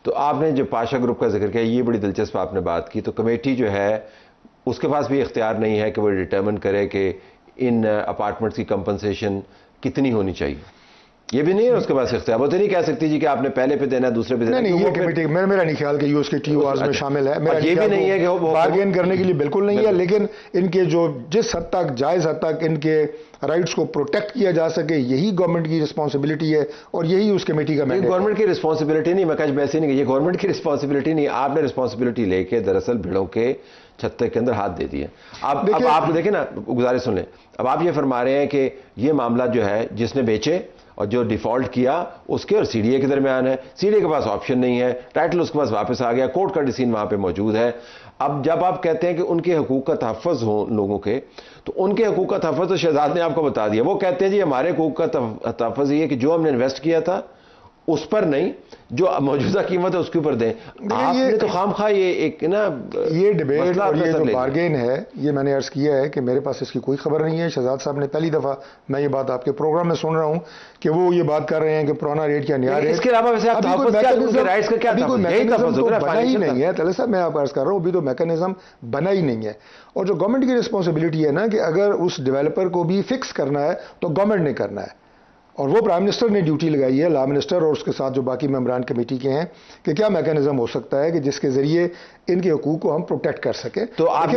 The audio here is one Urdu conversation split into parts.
تو آپ نے جو پاشا گروپ کا ذکر کیا، یہ بڑی دلچسپ آپ نے بات کی. تو کمیٹی جو ہے اس کے پاس بھی اختیار نہیں ہے کہ وہ ڈٹرمن کرے کہ ان اپارٹمنٹس کی کمپنسیشن کتنی ہونی چاہیے. یہ بھی نہیں ہے اس کے پاس اختیار. وہ تو نہیں کہہ سکتی جی کہ آپ نے پہلے پہ دینا ہے دوسرے پہ دینا ہے. نہیں یہ کمیٹی میرا نہیں خیال کہ یہ اس کے ٹی او آرز میں شامل ہے. میرا یہ بھی نہیں ہے کہ وہ بارگین کرنے کے لیے بالکل نہیں ہے، لیکن ان کے جو جس حد تک جائز حد تک ان کے رائٹس کو پروٹیکٹ کیا جا سکے یہی گورنمنٹ کی رسپانسبلٹی ہے اور یہی اس کمیٹی کا مینڈیٹ ہے. گورنمنٹ کی رسپانسبلٹی نہیں، میں کہا ویسے نہیں کہ یہ گورنمنٹ کی رسپانسبلٹی نہیں. آپ نے رسپانسبلٹی لے کے دراصل بھیڑوں کے چھتے کے اندر ہاتھ دے دیے. اب آپ دیکھیں نا، گزارش سن لیں. اب آپ یہ فرما رہے ہیں کہ یہ معاملہ جو ہے جس نے بیچے اور جو ڈیفالٹ کیا اس کے اور سی ڈی اے کے درمیان ہے. سی ڈی اے کے پاس آپشن نہیں ہے، ٹائٹل اس کے پاس واپس آ گیا، کورٹ کا ڈیسیژن وہاں پہ موجود ہے. اب جب آپ کہتے ہیں کہ ان کے حقوق کا تحفظ ہو لوگوں کے، تو ان کے حقوق کا تحفظ تو شہزاد نے آپ کو بتا دیا. وہ کہتے ہیں جی ہمارے حقوق کا تحفظ یہ ہے کہ جو ہم نے انویسٹ کیا تھا اس پر نہیں، جو موجودہ قیمت ہے اس کے اوپر دیں. آپ نے تو خام خواہ یہ ایک نا یہ ڈیبیٹ اور یہ جو بارگین ہے، یہ میں نے عرض کیا ہے کہ میرے پاس اس کی کوئی خبر نہیں ہے. شہزاد صاحب نے پہلی دفعہ میں یہ بات آپ کے پروگرام میں سن رہا ہوں کہ وہ یہ بات کر رہے ہیں کہ پرانا ریٹ کیا نیا ریٹ. اس کے علاوہ ویسے آپ تحفظ کیا ان کے رائٹس کا کیا تحفظ تو بنا ہی نہیں ہے. طلعت صاحب میں آپ عرض کر رہا ہوں ابھی تو میکانزم بنا ہی نہیں ہے. اور جو گورنمنٹ کی رسپانسبلٹی ہے نا کہ اگر اس ڈیولپر کو بھی فکس کرنا ہے تو گورنمنٹ نے کرنا ہے، اور وہ پرائم منسٹر نے ڈیوٹی لگائی ہے، لا منسٹر اور اس کے ساتھ جو باقی ممبران کمیٹی کے ہیں، کہ کیا میکانزم ہو سکتا ہے کہ جس کے ذریعے ان کے حقوق کو ہم پروٹیکٹ کر سکیں. تو آپ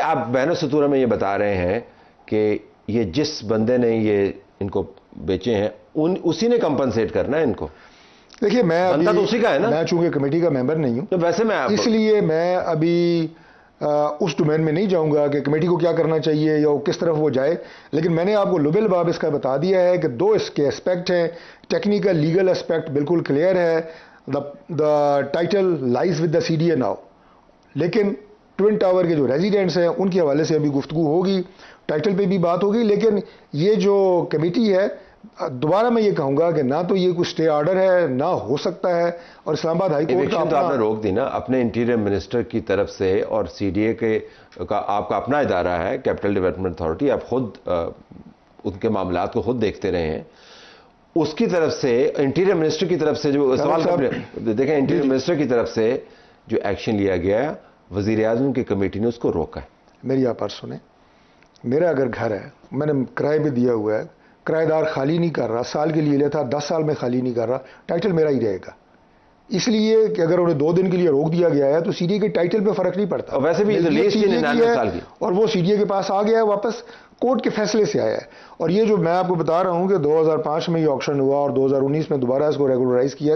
آپ بین السطورہ میں یہ بتا رہے ہیں کہ یہ جس بندے نے یہ ان کو بیچے ہیں اسی نے کمپنسیٹ کرنا ہے ان کو. دیکھیے میں تو اسی کا ہے نا، میں چونکہ کمیٹی کا ممبر نہیں ہوں تو ویسے میں اس لیے میں ابھی اس ڈومین میں نہیں جاؤں گا کہ کمیٹی کو کیا کرنا چاہیے یا کس طرف وہ جائے. لیکن میں نے آپ کو لبے لباب اس کا بتا دیا ہے کہ دو اس کے اسپیکٹ ہیں. ٹیکنیکل لیگل اسپیکٹ بالکل کلیئر ہے، the title lies with the C D A now. لیکن ٹوئن ٹاور کے جو ریزیڈنٹس ہیں ان کے حوالے سے ابھی گفتگو ہوگی، ٹائٹل پہ بھی بات ہوگی. لیکن یہ جو کمیٹی ہے، دوبارہ میں یہ کہوں گا کہ نہ تو یہ کوئی اسٹے آرڈر ہے، نہ ہو سکتا ہے. اور اسلام آباد ہائی کورٹ کا آپ نے روک دی نا اپنے انٹیریئر منسٹر کی طرف سے، اور سی ڈی اے کا آپ کا اپنا ادارہ ہے کیپٹل ڈیولپمنٹ اتھارٹی، آپ خود ان کے معاملات کو خود دیکھتے رہے ہیں. اس کی طرف سے انٹیریئر منسٹر کی طرف سے جو سوال دیکھیں، انٹیریئر منسٹر کی طرف سے جو ایکشن لیا گیا، وزیر اعظم کی کمیٹی نے اس کو روکا ہے. میری آپ پر سنیں، میرا اگر گھر ہے، میں نے کرائے پہ دیا ہوا ہے، کرایہ دار خالی نہیں کر رہا، سال کے لیے لیا تھا 10 سال میں خالی نہیں کر رہا، ٹائٹل میرا ہی رہے گا. اس لیے کہ اگر انہیں 2 دن کے لیے روک دیا گیا ہے تو سی ڈی اے کے ٹائٹل پہ فرق نہیں پڑتا. اور ویسے بھی اور وہ سی ڈی اے کے پاس آ گیا ہے، واپس کورٹ کے فیصلے سے آیا ہے. اور یہ جو میں آپ کو بتا رہا ہوں کہ 2005 میں یہ آکشن ہوا اور 2019 میں دوبارہ اس کو ریگولرائز کیا